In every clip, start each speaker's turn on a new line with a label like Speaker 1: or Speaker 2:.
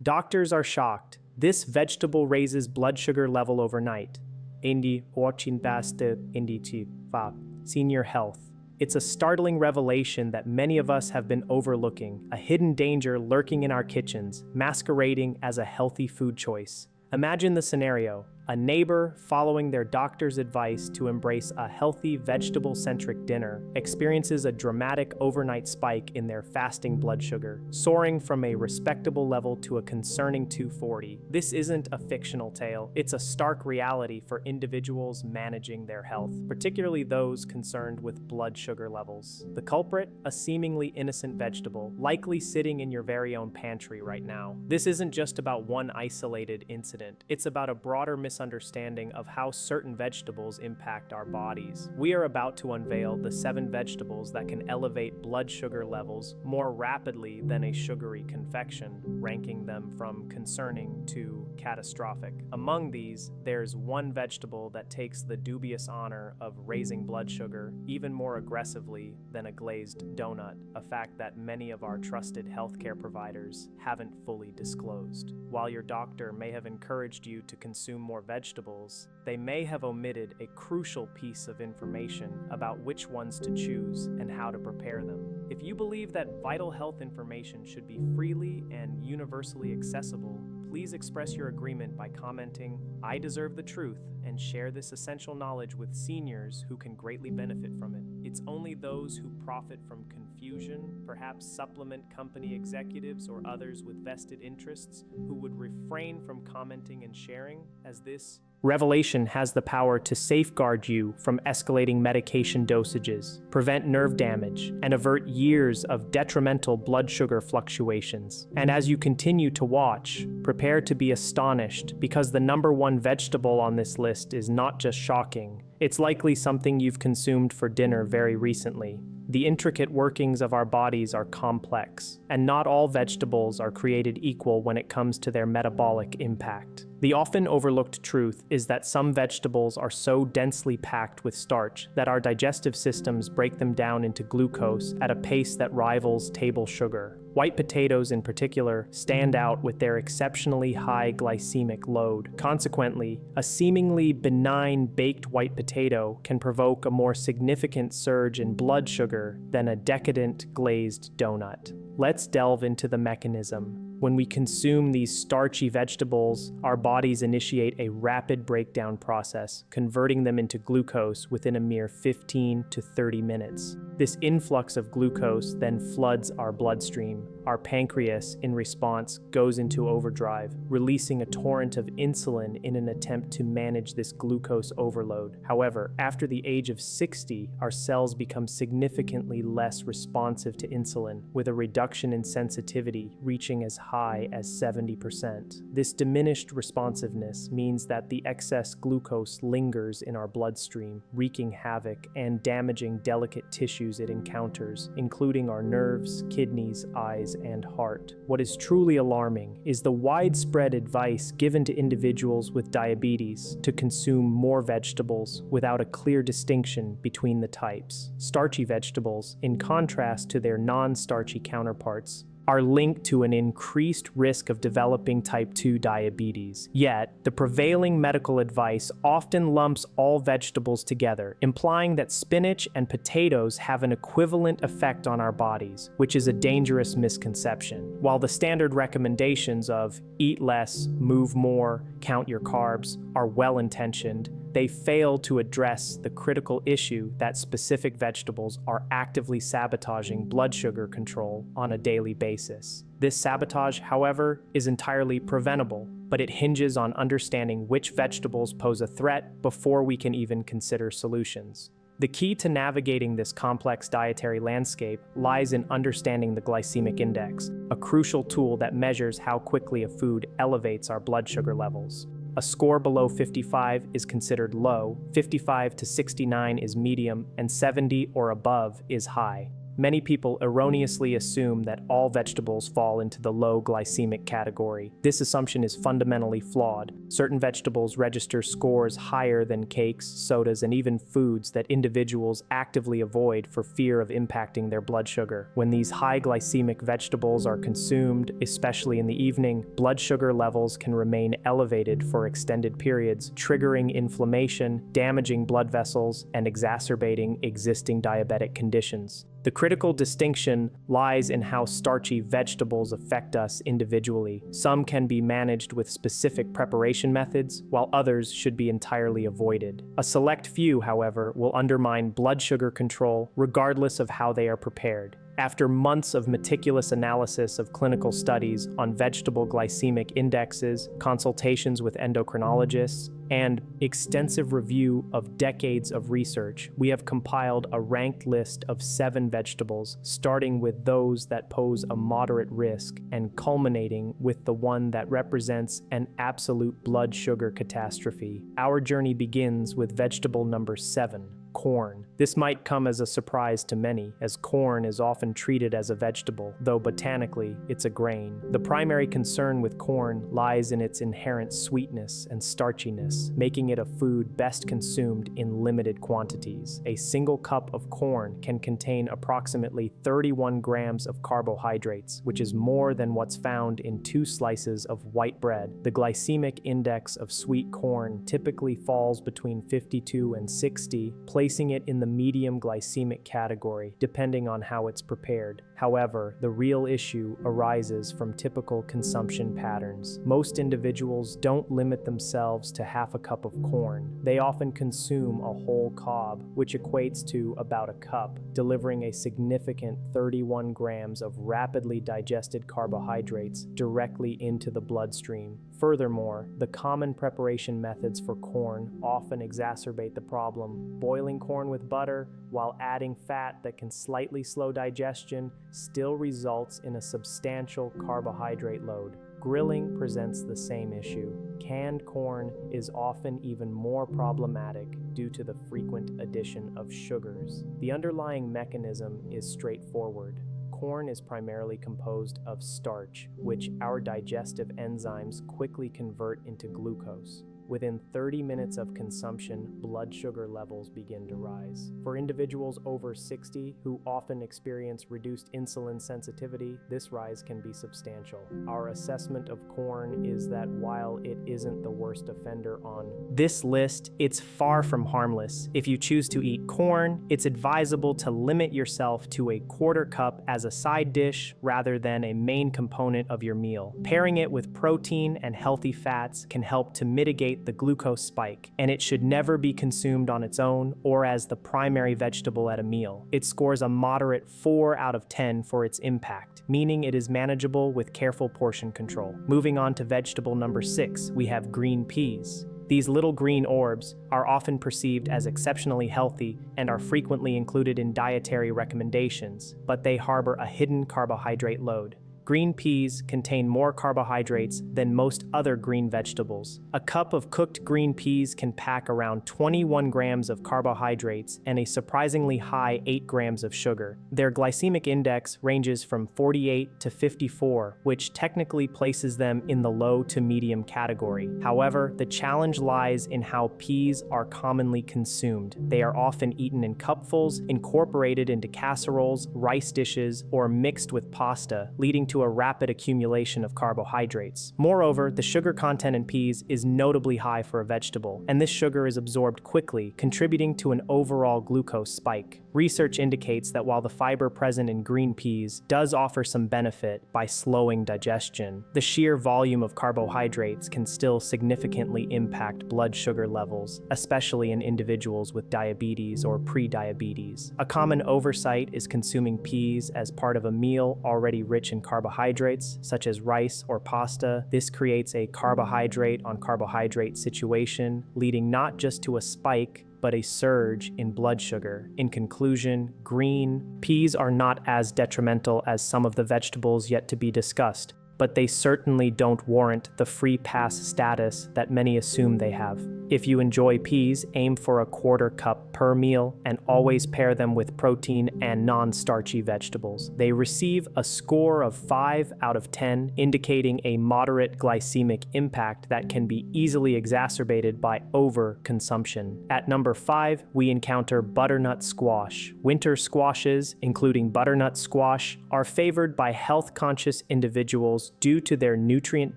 Speaker 1: Doctors are shocked. This vegetable raises blood sugar level overnight. Hindi очень basta indici va senior health. It's a startling revelation that many of us have been overlooking, a hidden danger lurking in our kitchens, masquerading as a healthy food choice. Imagine the scenario. A neighbor, following their doctor's advice to embrace a healthy, vegetable-centric dinner, experiences a dramatic overnight spike in their fasting blood sugar, soaring from a respectable level to a concerning 240. This isn't a fictional tale, it's a stark reality for individuals managing their health, particularly those concerned with blood sugar levels. The culprit? A seemingly innocent vegetable, likely sitting in your very own pantry right now. This isn't just about one isolated incident, it's about a broader misunderstanding of how certain vegetables impact our bodies. We are about to unveil the 7 vegetables that can elevate blood sugar levels more rapidly than a sugary confection, ranking them from concerning to catastrophic. Among these, there's one vegetable that takes the dubious honor of raising blood sugar even more aggressively than a glazed donut, a fact that many of our trusted healthcare providers haven't fully disclosed. While your doctor may have encouraged you to consume more vegetables, they may have omitted a crucial piece of information about which ones to choose and how to prepare them. If you believe that vital health information should be freely and universally accessible, please express your agreement by commenting, "I deserve the truth," and share this essential knowledge with seniors who can greatly benefit from it. It's only those who profit from confusion, perhaps supplement company executives or others with vested interests, who would refrain from commenting and sharing, as this revelation has the power to safeguard you from escalating medication dosages, prevent nerve damage, and avert years of detrimental blood sugar fluctuations. And as you continue to watch, prepare to be astonished, because the #1 vegetable on this list is not just shocking. It's likely something you've consumed for dinner very recently. The intricate workings of our bodies are complex, and not all vegetables are created equal when it comes to their metabolic impact. The often overlooked truth is that some vegetables are so densely packed with starch that our digestive systems break them down into glucose at a pace that rivals table sugar. White potatoes in particular stand out with their exceptionally high glycemic load. Consequently, a seemingly benign baked white potato can provoke a more significant surge in blood sugar than a decadent glazed donut. Let's delve into the mechanism. When we consume these starchy vegetables, our bodies initiate a rapid breakdown process, converting them into glucose within a mere 15 to 30 minutes. This influx of glucose then floods our bloodstream. Our pancreas, in response, goes into overdrive, releasing a torrent of insulin in an attempt to manage this glucose overload. However, after the age of 60, our cells become significantly less responsive to insulin, with a reduction in sensitivity reaching as high as 70%. This diminished responsiveness means that the excess glucose lingers in our bloodstream, wreaking havoc and damaging delicate tissues it encounters, including our nerves, kidneys, eyes, and heart. What is truly alarming is the widespread advice given to individuals with diabetes to consume more vegetables without a clear distinction between the types. Starchy vegetables, in contrast to their non-starchy counterparts, are linked to an increased risk of developing type 2 diabetes. Yet, the prevailing medical advice often lumps all vegetables together, implying that spinach and potatoes have an equivalent effect on our bodies, which is a dangerous misconception. While the standard recommendations of eat less, move more, count your carbs are well-intentioned, they fail to address the critical issue that specific vegetables are actively sabotaging blood sugar control on a daily basis. This sabotage, however, is entirely preventable, but it hinges on understanding which vegetables pose a threat before we can even consider solutions. The key to navigating this complex dietary landscape lies in understanding the glycemic index, a crucial tool that measures how quickly a food elevates our blood sugar levels. A score below 55 is considered low, 55 to 69 is medium, and 70 or above is high. Many people erroneously assume that all vegetables fall into the low glycemic category. This assumption is fundamentally flawed. Certain vegetables register scores higher than cakes, sodas, and even foods that individuals actively avoid for fear of impacting their blood sugar. When these high glycemic vegetables are consumed, especially in the evening, blood sugar levels can remain elevated for extended periods, triggering inflammation, damaging blood vessels, and exacerbating existing diabetic conditions. The critical distinction lies in how starchy vegetables affect us individually. Some can be managed with specific preparation methods, while others should be entirely avoided. A select few, however, will undermine blood sugar control regardless of how they are prepared. After months of meticulous analysis of clinical studies on vegetable glycemic indexes, consultations with endocrinologists, and extensive review of decades of research, we have compiled a ranked list of 7 vegetables, starting with those that pose a moderate risk and culminating with the one that represents an absolute blood sugar catastrophe. Our journey begins with vegetable number 7. Corn. This might come as a surprise to many, as corn is often treated as a vegetable, though botanically, it's a grain. The primary concern with corn lies in its inherent sweetness and starchiness, making it a food best consumed in limited quantities. A single cup of corn can contain approximately 31 grams of carbohydrates, which is more than what's found in 2 slices of white bread. The glycemic index of sweet corn typically falls between 52 and 60, placing it in the medium glycemic category, depending on how it's prepared. However, the real issue arises from typical consumption patterns. Most individuals don't limit themselves to half a cup of corn. They often consume a whole cob, which equates to about a cup, delivering a significant 31 grams of rapidly digested carbohydrates directly into the bloodstream. Furthermore, the common preparation methods for corn often exacerbate the problem. Boiling corn with butter, while adding fat that can slightly slow digestion, still results in a substantial carbohydrate load. Grilling presents the same issue. Canned corn is often even more problematic due to the frequent addition of sugars. The underlying mechanism is straightforward. Corn is primarily composed of starch, which our digestive enzymes quickly convert into glucose. Within 30 minutes of consumption, blood sugar levels begin to rise. For individuals over 60 who often experience reduced insulin sensitivity, this rise can be substantial. Our assessment of corn is that while it isn't the worst offender on this list, it's far from harmless. If you choose to eat corn, it's advisable to limit yourself to a quarter cup as a side dish rather than a main component of your meal. Pairing it with protein and healthy fats can help to mitigate the glucose spike, and it should never be consumed on its own or as the primary vegetable at a meal. It scores a moderate 4 out of 10 for its impact, meaning it is manageable with careful portion control. Moving on to vegetable number 6, we have green peas. These little green orbs are often perceived as exceptionally healthy and are frequently included in dietary recommendations, but they harbor a hidden carbohydrate load. Green peas contain more carbohydrates than most other green vegetables. A cup of cooked green peas can pack around 21 grams of carbohydrates and a surprisingly high 8 grams of sugar. Their glycemic index ranges from 48 to 54, which technically places them in the low to medium category. However, the challenge lies in how peas are commonly consumed. They are often eaten in cupfuls, incorporated into casseroles, rice dishes, or mixed with pasta, leading to a rapid accumulation of carbohydrates. Moreover, the sugar content in peas is notably high for a vegetable, and this sugar is absorbed quickly, contributing to an overall glucose spike. Research indicates that while the fiber present in green peas does offer some benefit by slowing digestion, the sheer volume of carbohydrates can still significantly impact blood sugar levels, especially in individuals with diabetes or pre-diabetes. A common oversight is consuming peas as part of a meal already rich in carbohydrates, such as rice or pasta. This creates a carbohydrate on carbohydrate situation, leading not just to a spike, but a surge in blood sugar. In conclusion, green peas are not as detrimental as some of the vegetables yet to be discussed. but they certainly don't warrant the free pass status that many assume they have. If you enjoy peas, aim for a quarter cup per meal and always pair them with protein and non-starchy vegetables. They receive a score of 5 out of 10, indicating a moderate glycemic impact that can be easily exacerbated by overconsumption. At number 5, we encounter butternut squash. Winter squashes, including butternut squash, are favored by health-conscious individuals due to their nutrient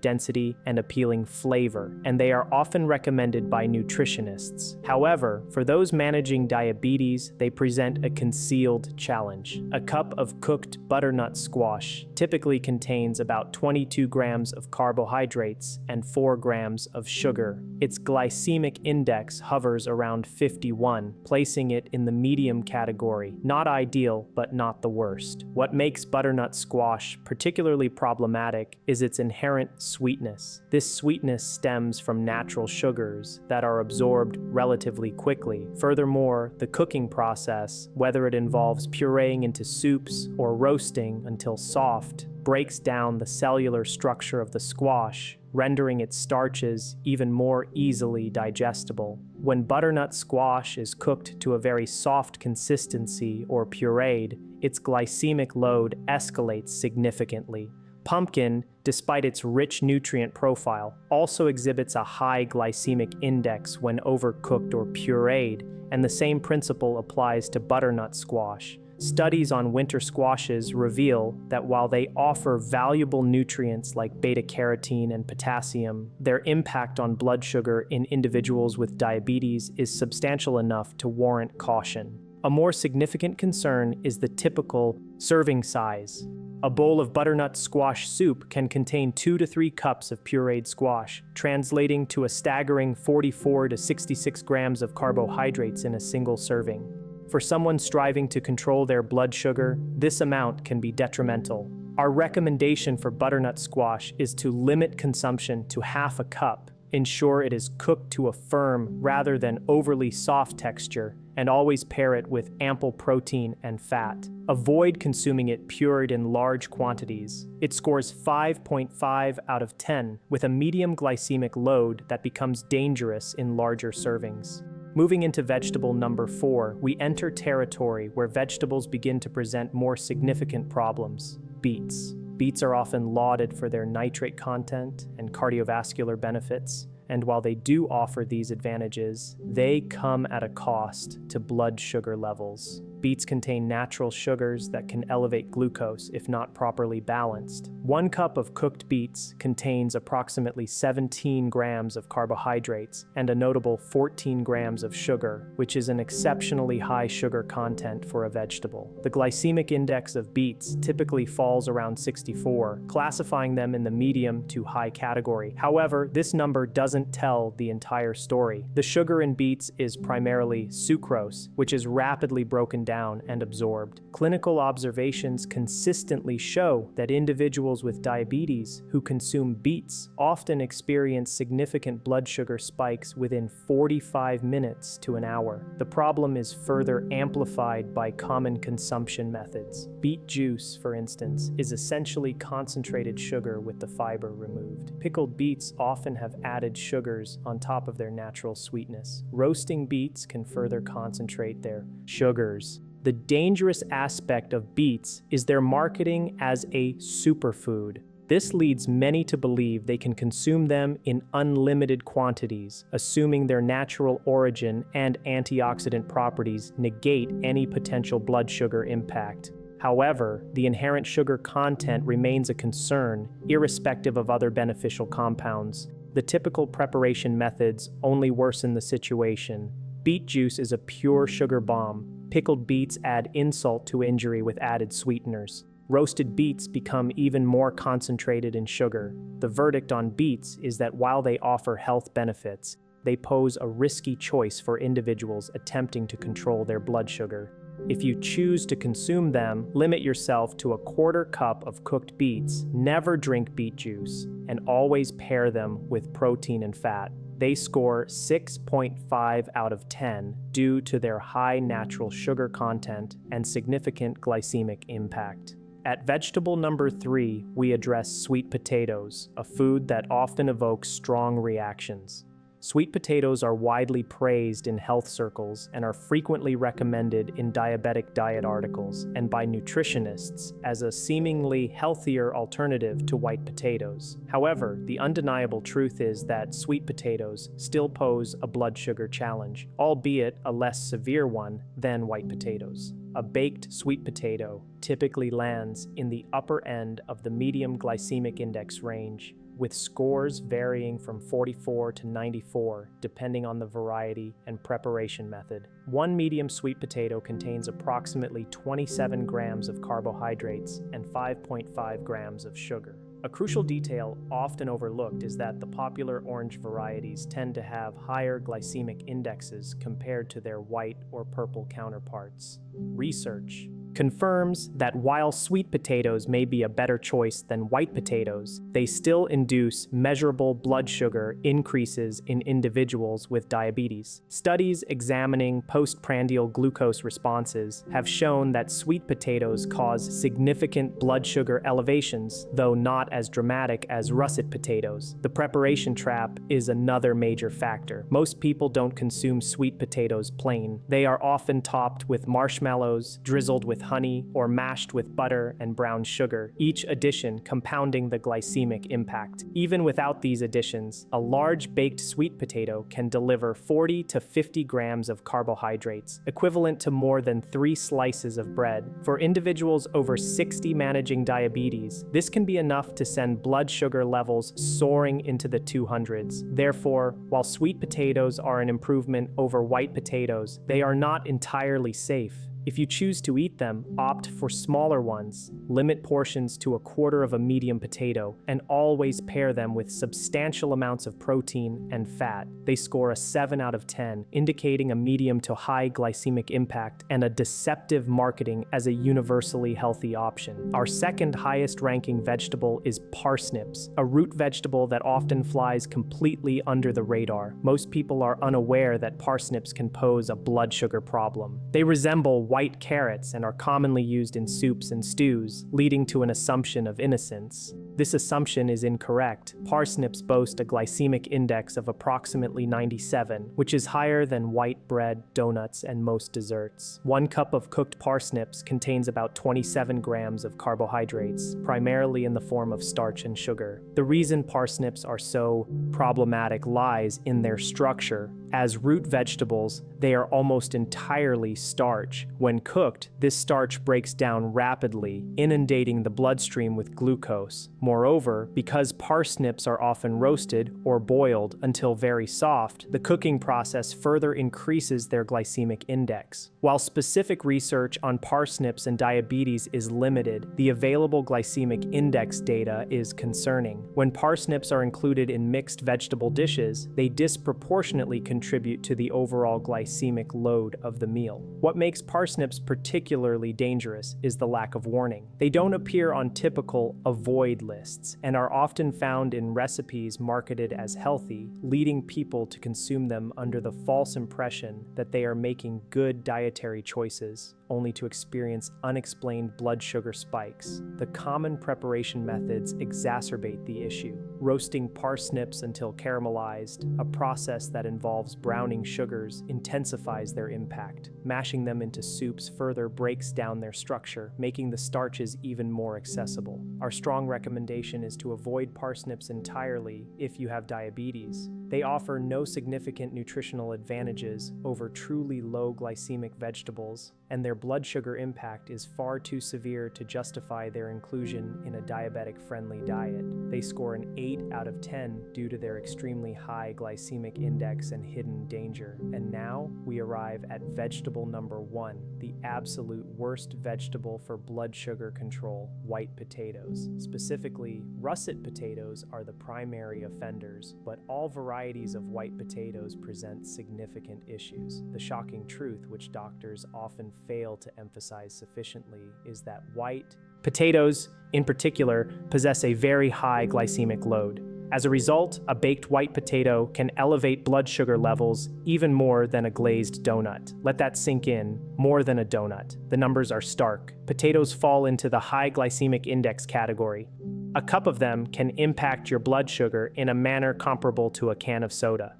Speaker 1: density and appealing flavor, and they are often recommended by nutritionists. However, for those managing diabetes, they present a concealed challenge. A cup of cooked butternut squash typically contains about 22 grams of carbohydrates and 4 grams of sugar. Its glycemic index hovers around 51, placing it in the medium category. Not ideal, but not the worst. What makes butternut squash particularly problematic is its inherent sweetness. This sweetness stems from natural sugars that are absorbed relatively quickly. Furthermore, the cooking process, whether it involves pureeing into soups or roasting until soft, breaks down the cellular structure of the squash, rendering its starches even more easily digestible. When butternut squash is cooked to a very soft consistency or pureed, its glycemic load escalates significantly. Pumpkin, despite its rich nutrient profile, also exhibits a high glycemic index when overcooked or pureed, and the same principle applies to butternut squash. Studies on winter squashes reveal that while they offer valuable nutrients like beta-carotene and potassium, their impact on blood sugar in individuals with diabetes is substantial enough to warrant caution. A more significant concern is the typical serving size. A bowl of butternut squash soup can contain 2 to 3 cups of pureed squash, translating to a staggering 44 to 66 grams of carbohydrates in a single serving. For someone striving to control their blood sugar, this amount can be detrimental. Our recommendation for butternut squash is to limit consumption to half a cup, ensure it is cooked to a firm rather than overly soft texture, and always pair it with ample protein and fat. Avoid consuming it pured in large quantities. It scores 5.5 out of 10, with a medium glycemic load that becomes dangerous in larger servings. Moving into vegetable number 4, we enter territory where vegetables begin to present more significant problems. Beets. Beets are often lauded for their nitrate content and cardiovascular benefits, and while they do offer these advantages, they come at a cost to blood sugar levels. Beets contain natural sugars that can elevate glucose if not properly balanced. 1 cup of cooked beets contains approximately 17 grams of carbohydrates and a notable 14 grams of sugar, which is an exceptionally high sugar content for a vegetable. The glycemic index of beets typically falls around 64, classifying them in the medium to high category. However, this number doesn't tell the entire story. The sugar in beets is primarily sucrose, which is rapidly broken down and absorbed. Clinical observations consistently show that individuals with diabetes who consume beets often experience significant blood sugar spikes within 45 minutes to an hour. The problem is further amplified by common consumption methods. Beet juice, for instance, is essentially concentrated sugar with the fiber removed. Pickled beets often have added sugars on top of their natural sweetness. Roasting beets can further concentrate their sugars. The dangerous aspect of beets is their marketing as a superfood. This leads many to believe they can consume them in unlimited quantities, assuming their natural origin and antioxidant properties negate any potential blood sugar impact. However, the inherent sugar content remains a concern, irrespective of other beneficial compounds. The typical preparation methods only worsen the situation. Beet juice is a pure sugar bomb. Pickled beets add insult to injury with added sweeteners. Roasted beets become even more concentrated in sugar. The verdict on beets is that while they offer health benefits, they pose a risky choice for individuals attempting to control their blood sugar. If you choose to consume them, limit yourself to a quarter cup of cooked beets, never drink beet juice, and always pair them with protein and fat. They score 6.5 out of 10 due to their high natural sugar content and significant glycemic impact. At vegetable number 3, we address sweet potatoes, a food that often evokes strong reactions. Sweet potatoes are widely praised in health circles and are frequently recommended in diabetic diet articles and by nutritionists as a seemingly healthier alternative to white potatoes. However, the undeniable truth is that sweet potatoes still pose a blood sugar challenge, albeit a less severe one than white potatoes. A baked sweet potato typically lands in the upper end of the medium glycemic index range, with scores varying from 44 to 94 depending on the variety and preparation method. One medium sweet potato contains approximately 27 grams of carbohydrates and 5.5 grams of sugar. A crucial detail often overlooked is that the popular orange varieties tend to have higher glycemic indexes compared to their white or purple counterparts. Research confirms that while sweet potatoes may be a better choice than white potatoes, they still induce measurable blood sugar increases in individuals with diabetes. Studies examining postprandial glucose responses have shown that sweet potatoes cause significant blood sugar elevations, though not as dramatic as russet potatoes. The preparation trap is another major factor. Most people don't consume sweet potatoes plain. They are often topped with marshmallows, drizzled with honey, or mashed with butter and brown sugar, each addition compounding the glycemic impact. Even without these additions, a large baked sweet potato can deliver 40 to 50 grams of carbohydrates, equivalent to more than 3 slices of bread. For individuals over 60 managing diabetes, this can be enough to send blood sugar levels soaring into the 200s. Therefore, while sweet potatoes are an improvement over white potatoes, they are not entirely safe. If you choose to eat them, opt for smaller ones, limit portions to a quarter of a medium potato, and always pair them with substantial amounts of protein and fat. They score a 7 out of 10, indicating a medium to high glycemic impact and a deceptive marketing as a universally healthy option. Our second highest ranking vegetable is parsnips, a root vegetable that often flies completely under the radar. Most people are unaware that parsnips can pose a blood sugar problem. They resemble white carrots and are commonly used in soups and stews, leading to an assumption of innocence. This assumption is incorrect. Parsnips boast a glycemic index of approximately 97, which is higher than white bread, donuts, and most desserts. 1 cup of cooked parsnips contains about 27 grams of carbohydrates, primarily in the form of starch and sugar. The reason parsnips are so problematic lies in their structure. As root vegetables, they are almost entirely starch. When cooked, this starch breaks down rapidly, inundating the bloodstream with glucose. Moreover, because parsnips are often roasted or boiled until very soft, the cooking process further increases their glycemic index. While specific research on parsnips and diabetes is limited, the available glycemic index data is concerning. When parsnips are included in mixed vegetable dishes, they disproportionately contribute to the overall glycemic load of the meal. What makes parsnips particularly dangerous is the lack of warning. They don't appear on typical avoid lists and are often found in recipes marketed as healthy, leading people to consume them under the false impression that they are making good dietary choices, only to experience unexplained blood sugar spikes. The common preparation methods exacerbate the issue. Roasting parsnips until caramelized, a process that involves browning sugars, intensifies their impact. Mashing them into soups further breaks down their structure, making the starches even more accessible. Our strong recommendation is to avoid parsnips entirely if you have diabetes. They offer no significant nutritional advantages over truly low glycemic vegetables, and their blood sugar impact is far too severe to justify their inclusion in a diabetic-friendly diet. They score an 8 out of 10 due to their extremely high glycemic index and hidden danger. And now we arrive at vegetable number 1, the absolute worst vegetable for blood sugar control: white potatoes. Specifically, russet potatoes are the primary offenders, but all varieties of white potatoes present significant issues. The shocking truth, which doctors often fail to emphasize sufficiently, is that white potatoes, in particular, possess a very high glycemic load. As a result, a baked white potato can elevate blood sugar levels even more than a glazed donut. Let that sink in. More than a donut. The numbers are stark. Potatoes fall into the high glycemic index category. A cup of them can impact your blood sugar in a manner comparable to a can of soda.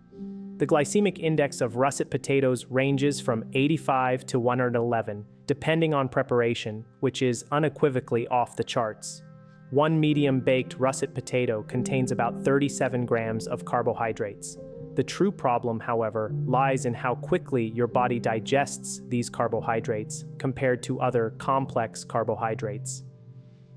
Speaker 1: The glycemic index of russet potatoes ranges from 85 to 111, depending on preparation, which is unequivocally off the charts. One medium-baked russet potato contains about 37 grams of carbohydrates. The true problem, however, lies in how quickly your body digests these carbohydrates compared to other complex carbohydrates.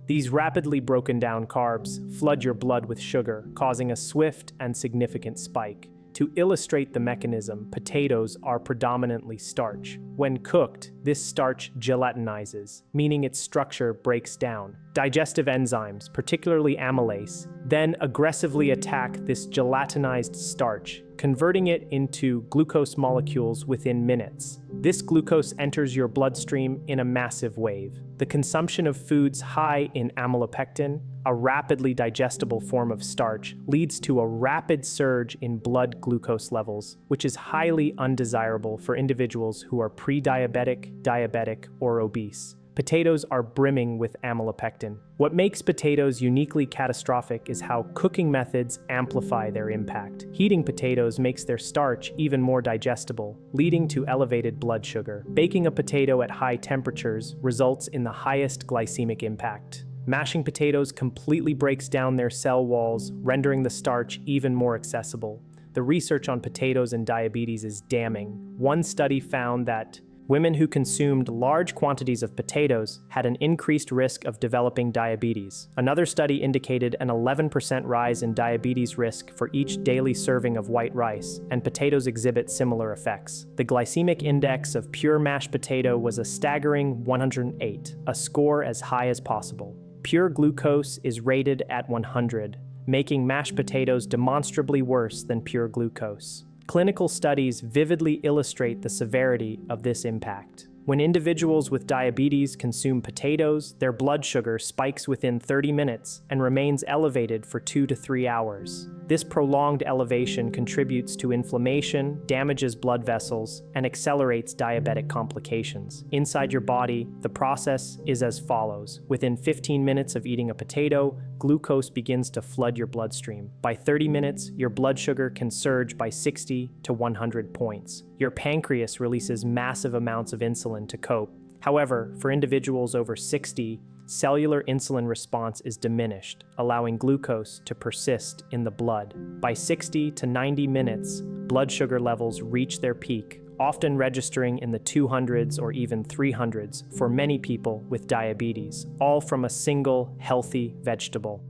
Speaker 1: These rapidly broken down carbs flood your blood with sugar, causing a swift and significant spike. To illustrate the mechanism, potatoes are predominantly starch. When cooked, this starch gelatinizes, meaning its structure breaks down. Digestive enzymes, particularly amylase, then aggressively attack this gelatinized starch, converting it into glucose molecules within minutes. This glucose enters your bloodstream in a massive wave. The consumption of foods high in amylopectin, a rapidly digestible form of starch, leads to a rapid surge in blood glucose levels, which is highly undesirable for individuals who are pre-diabetic, diabetic, or obese. Potatoes are brimming with amylopectin. What makes potatoes uniquely catastrophic is how cooking methods amplify their impact. Heating potatoes makes their starch even more digestible, leading to elevated blood sugar. Baking a potato at high temperatures results in the highest glycemic impact. Mashing potatoes completely breaks down their cell walls, rendering the starch even more accessible. The research on potatoes and diabetes is damning. One study found that women who consumed large quantities of potatoes had an increased risk of developing diabetes. Another study indicated an 11% rise in diabetes risk for each daily serving of white rice, and potatoes exhibit similar effects. The glycemic index of pure mashed potato was a staggering 108, a score as high as possible. Pure glucose is rated at 100, making mashed potatoes demonstrably worse than pure glucose. Clinical studies vividly illustrate the severity of this impact. When individuals with diabetes consume potatoes, their blood sugar spikes within 30 minutes and remains elevated for 2 to 3 hours. This prolonged elevation contributes to inflammation, damages blood vessels, and accelerates diabetic complications. Inside your body, the process is as follows. Within 15 minutes of eating a potato, glucose begins to flood your bloodstream. By 30 minutes, your blood sugar can surge by 60 to 100 points. Your pancreas releases massive amounts of insulin to cope. However, for individuals over 60, cellular insulin response is diminished, allowing glucose to persist in the blood. By 60 to 90 minutes, blood sugar levels reach their peak, often registering in the 200s or even 300s for many people with diabetes, all from a single healthy vegetable.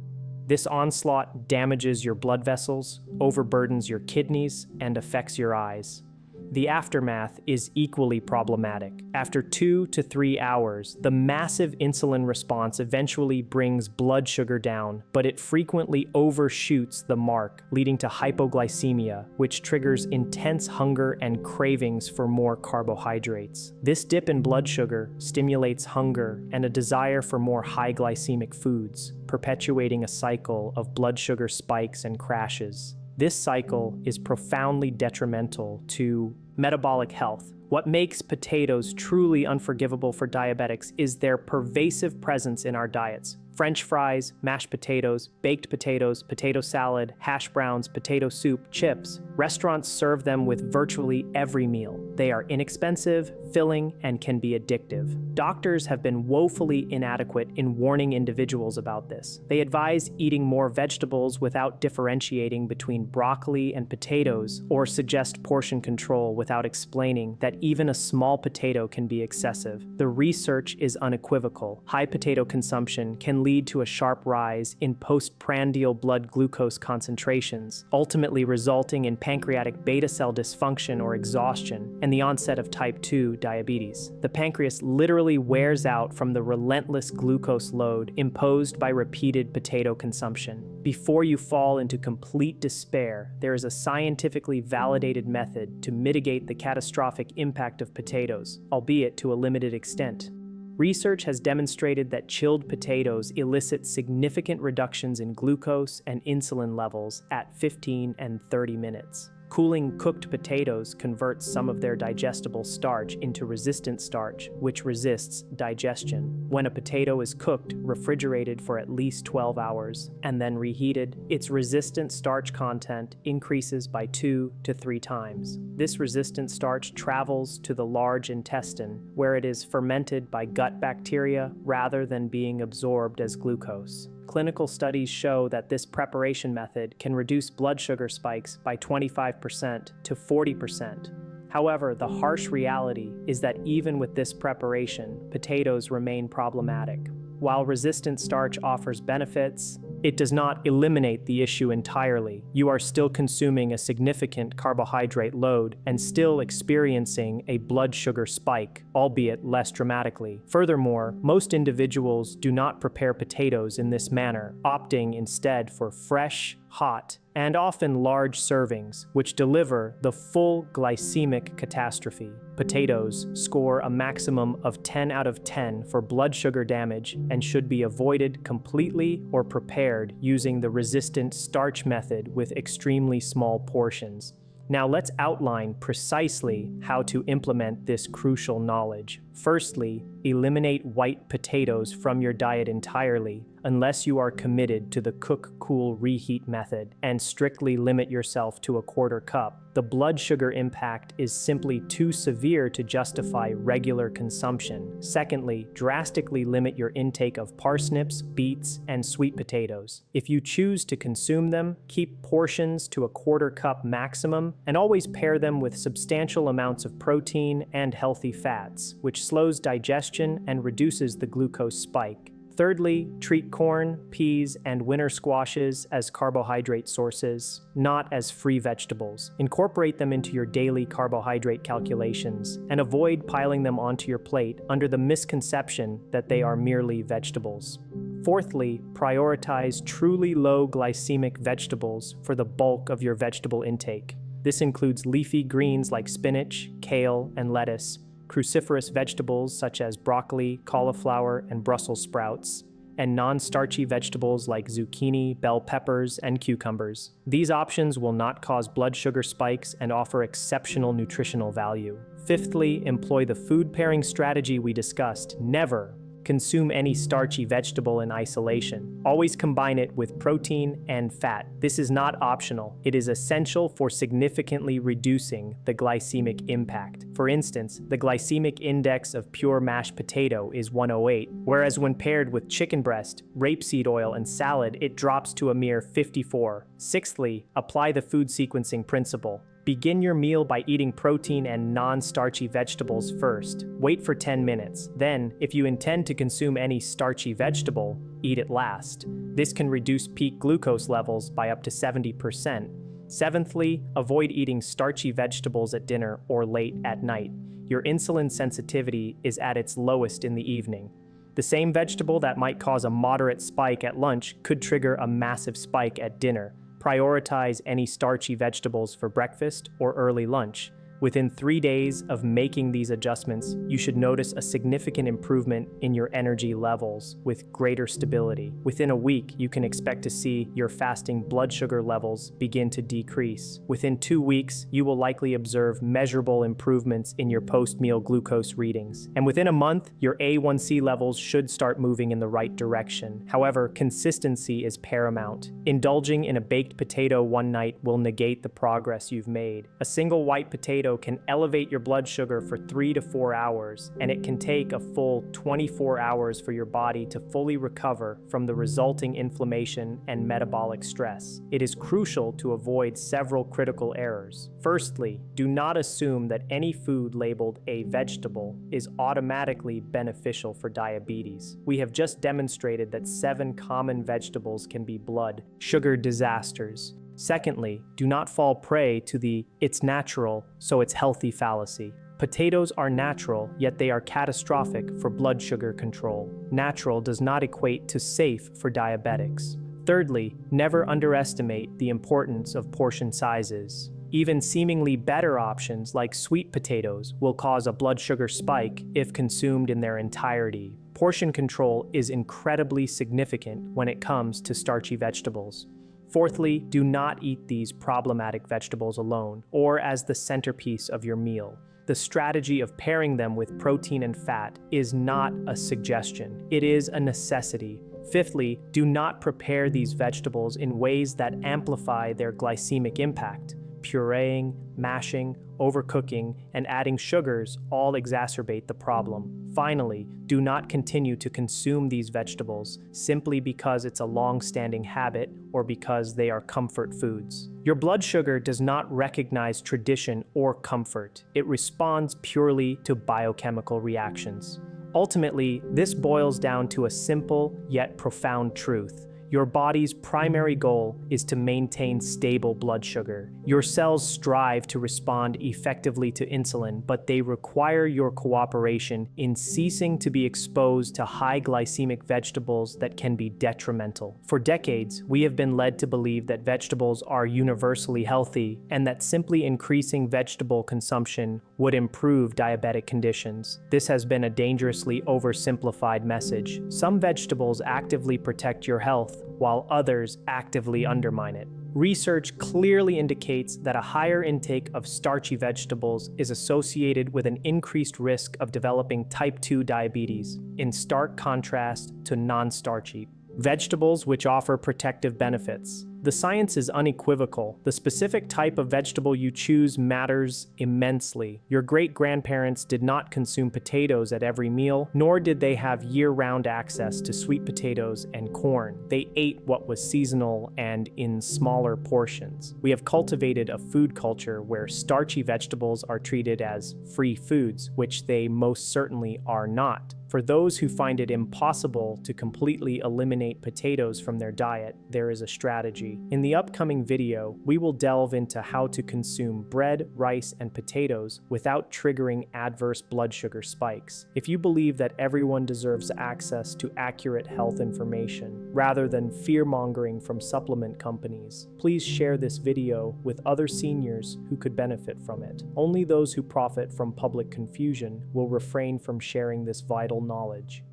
Speaker 1: This onslaught damages your blood vessels, overburdens your kidneys, and affects your eyes. The aftermath is equally problematic. After 2 to 3 hours, the massive insulin response eventually brings blood sugar down, but it frequently overshoots the mark, leading to hypoglycemia, which triggers intense hunger and cravings for more carbohydrates. This dip in blood sugar stimulates hunger and a desire for more high glycemic foods, perpetuating a cycle of blood sugar spikes and crashes. This cycle is profoundly detrimental to metabolic health. What makes potatoes truly unforgivable for diabetics is their pervasive presence in our diets. French fries, mashed potatoes, baked potatoes, potato salad, hash browns, potato soup, chips. Restaurants serve them with virtually every meal. They are inexpensive, filling, and can be addictive. Doctors have been woefully inadequate in warning individuals about this. They advise eating more vegetables without differentiating between broccoli and potatoes, or suggest portion control without explaining that even a small potato can be excessive. The research is unequivocal. High potato consumption can lead to a sharp rise in postprandial blood glucose concentrations, ultimately resulting in pancreatic beta cell dysfunction or exhaustion and the onset of type 2 diabetes. The pancreas literally wears out from the relentless glucose load imposed by repeated potato consumption. Before you fall into complete despair, there is a scientifically validated method to mitigate the catastrophic impact of potatoes, albeit to a limited extent. Research has demonstrated that chilled potatoes elicit significant reductions in glucose and insulin levels at 15 and 30 minutes. Cooling cooked potatoes converts some of their digestible starch into resistant starch, which resists digestion. When a potato is cooked, refrigerated for at least 12 hours, and then reheated, its resistant starch content increases by 2 to 3 times. This resistant starch travels to the large intestine, where it is fermented by gut bacteria rather than being absorbed as glucose. Clinical studies show that this preparation method can reduce blood sugar spikes by 25% to 40%. However, the harsh reality is that even with this preparation, potatoes remain problematic. While resistant starch offers benefits, it does not eliminate the issue entirely. You are still consuming a significant carbohydrate load and still experiencing a blood sugar spike, albeit less dramatically. Furthermore, most individuals do not prepare potatoes in this manner, opting instead for fresh, hot, and often large servings, which deliver the full glycemic catastrophe. Potatoes score a maximum of 10 out of 10 for blood sugar damage and should be avoided completely or prepared using the resistant starch method with extremely small portions. Now let's outline precisely how to implement this crucial knowledge. Firstly, eliminate white potatoes from your diet entirely, unless you are committed to the cook, cool, reheat method, and strictly limit yourself to a quarter cup. The blood sugar impact is simply too severe to justify regular consumption. Secondly, drastically limit your intake of parsnips, beets, and sweet potatoes. If you choose to consume them, keep portions to a quarter cup maximum, and always pair them with substantial amounts of protein and healthy fats, which slows digestion and reduces the glucose spike. Thirdly, treat corn, peas, and winter squashes as carbohydrate sources, not as free vegetables. Incorporate them into your daily carbohydrate calculations, and avoid piling them onto your plate under the misconception that they are merely vegetables. Fourthly, prioritize truly low glycemic vegetables for the bulk of your vegetable intake. This includes leafy greens like spinach, kale, and lettuce, cruciferous vegetables such as broccoli, cauliflower, and Brussels sprouts, and non-starchy vegetables like zucchini, bell peppers, and cucumbers. These options will not cause blood sugar spikes and offer exceptional nutritional value. Fifthly, employ the food pairing strategy we discussed. Never consume any starchy vegetable in isolation. Always combine it with protein and fat. This is not optional. It is essential for significantly reducing the glycemic impact. For instance, the glycemic index of pure mashed potato is 108, whereas when paired with chicken breast, rapeseed oil, and salad, it drops to a mere 54. Sixthly, apply the food sequencing principle. Begin your meal by eating protein and non-starchy vegetables first. Wait for 10 minutes. Then, if you intend to consume any starchy vegetable, eat it last. This can reduce peak glucose levels by up to 70%. Seventhly, avoid eating starchy vegetables at dinner or late at night. Your insulin sensitivity is at its lowest in the evening. The same vegetable that might cause a moderate spike at lunch could trigger a massive spike at dinner. Prioritize any starchy vegetables for breakfast or early lunch. Within 3 days of making these adjustments, you should notice a significant improvement in your energy levels with greater stability. Within a week, you can expect to see your fasting blood sugar levels begin to decrease. Within 2 weeks, you will likely observe measurable improvements in your post-meal glucose readings. And within a month, your A1C levels should start moving in the right direction. However, consistency is paramount. Indulging in a baked potato one night will negate the progress you've made. A single white potato can elevate your blood sugar for 3 to 4 hours, and it can take a full 24 hours for your body to fully recover from the resulting inflammation and metabolic stress. It is crucial to avoid several critical errors. Firstly, do not assume that any food labeled a vegetable is automatically beneficial for diabetes. We have just demonstrated that 7 common vegetables can be blood sugar disasters. Secondly, do not fall prey to the "it's natural, so it's healthy" fallacy. Potatoes are natural, yet they are catastrophic for blood sugar control. Natural does not equate to safe for diabetics. Thirdly, never underestimate the importance of portion sizes. Even seemingly better options like sweet potatoes will cause a blood sugar spike if consumed in their entirety. Portion control is incredibly significant when it comes to starchy vegetables. Fourthly, do not eat these problematic vegetables alone or as the centerpiece of your meal. The strategy of pairing them with protein and fat is not a suggestion, it is a necessity. Fifthly, do not prepare these vegetables in ways that amplify their glycemic impact. Pureeing, mashing, overcooking, and adding sugars all exacerbate the problem. Finally, do not continue to consume these vegetables simply because it's a long-standing habit or because they are comfort foods. Your blood sugar does not recognize tradition or comfort. It responds purely to biochemical reactions. Ultimately, this boils down to a simple yet profound truth. Your body's primary goal is to maintain stable blood sugar. Your cells strive to respond effectively to insulin, but they require your cooperation in ceasing to be exposed to high glycemic vegetables that can be detrimental. For decades, we have been led to believe that vegetables are universally healthy and that simply increasing vegetable consumption would improve diabetic conditions. This has been a dangerously oversimplified message. Some vegetables actively protect your health, while others actively undermine it. Research clearly indicates that a higher intake of starchy vegetables is associated with an increased risk of developing type 2 diabetes, in stark contrast to non-starchy vegetables which offer protective benefits. The science is unequivocal. The specific type of vegetable you choose matters immensely. Your great-grandparents did not consume potatoes at every meal, nor did they have year-round access to sweet potatoes and corn. They ate what was seasonal and in smaller portions. We have cultivated a food culture where starchy vegetables are treated as free foods, which they most certainly are not. For those who find it impossible to completely eliminate potatoes from their diet, there is a strategy. In the upcoming video, we will delve into how to consume bread, rice, and potatoes without triggering adverse blood sugar spikes. If you believe that everyone deserves access to accurate health information, rather than fear-mongering from supplement companies, please share this video with other seniors who could benefit from it. Only those who profit from public confusion will refrain from sharing this vital knowledge.